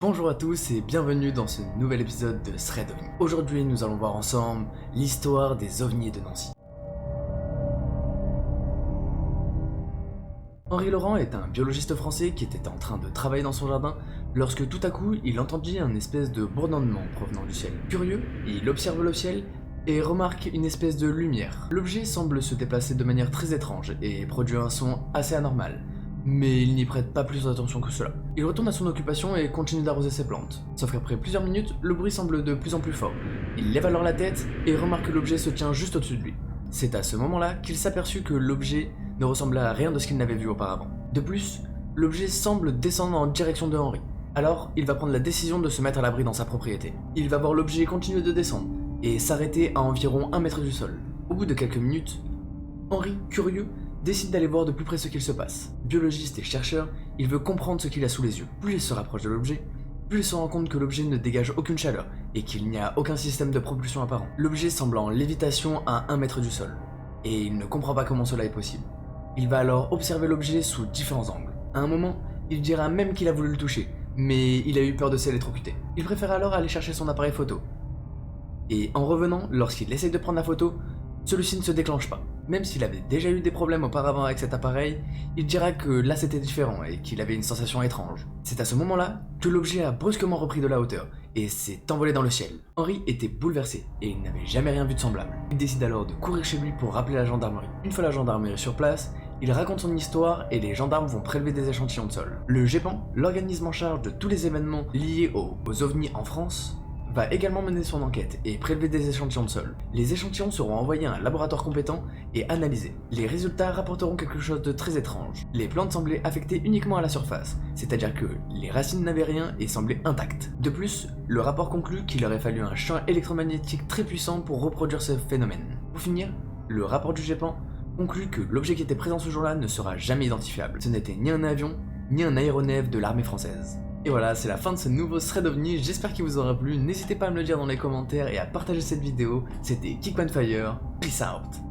Bonjour à tous et bienvenue dans ce nouvel épisode de Thread OVNI. Aujourd'hui, nous allons voir ensemble l'histoire des ovnis de Nancy. Henri Laurent est un biologiste français qui était en train de travailler dans son jardin lorsque tout à coup, il entendit un espèce de bourdonnement provenant du ciel. Curieux, il observe le ciel et remarque une espèce de lumière. L'objet semble se déplacer de manière très étrange et produit un son assez anormal. Mais il n'y prête pas plus attention que cela. Il retourne à son occupation et continue d'arroser ses plantes. Sauf qu'après plusieurs minutes, le bruit semble de plus en plus fort. Il lève alors la tête et remarque que l'objet se tient juste au-dessus de lui. C'est à ce moment-là qu'il s'aperçut que l'objet ne ressemblait à rien de ce qu'il n'avait vu auparavant. De plus, l'objet semble descendre en direction de Henri. Alors, il va prendre la décision de se mettre à l'abri dans sa propriété. Il va voir l'objet continuer de descendre et s'arrêter à environ 1 mètre du sol. Au bout de quelques minutes, Henri, curieux, décide d'aller voir de plus près ce qu'il se passe. Biologiste et chercheur, il veut comprendre ce qu'il a sous les yeux. Plus il se rapproche de l'objet, plus il se rend compte que l'objet ne dégage aucune chaleur et qu'il n'y a aucun système de propulsion apparent. L'objet semble en lévitation à 1 mètre du sol, et il ne comprend pas comment cela est possible. Il va alors observer l'objet sous différents angles. À un moment, il dira même qu'il a voulu le toucher, mais il a eu peur de s'électrocuter. Il préfère alors aller chercher son appareil photo. Et en revenant, lorsqu'il essaye de prendre la photo, celui-ci ne se déclenche pas. Même s'il avait déjà eu des problèmes auparavant avec cet appareil, il dira que là c'était différent et qu'il avait une sensation étrange. C'est à ce moment-là que l'objet a brusquement repris de la hauteur et s'est envolé dans le ciel. Henri était bouleversé et il n'avait jamais rien vu de semblable. Il décide alors de courir chez lui pour rappeler la gendarmerie. Une fois la gendarmerie sur place, il raconte son histoire et les gendarmes vont prélever des échantillons de sol. Le GEPAN, l'organisme en charge de tous les événements liés aux ovnis en France, va également mener son enquête et prélever des échantillons de sol. Les échantillons seront envoyés à un laboratoire compétent et analysés. Les résultats rapporteront quelque chose de très étrange. Les plantes semblaient affectées uniquement à la surface, c'est-à-dire que les racines n'avaient rien et semblaient intactes. De plus, le rapport conclut qu'il aurait fallu un champ électromagnétique très puissant pour reproduire ce phénomène. Pour finir, le rapport du GEPAN conclut que l'objet qui était présent ce jour-là ne sera jamais identifiable. Ce n'était ni un avion, ni un aéronef de l'armée française. Et voilà, c'est la fin de ce nouveau thread OVNI, j'espère qu'il vous aura plu, n'hésitez pas à me le dire dans les commentaires et à partager cette vidéo, c'était Kickmanfire, peace out.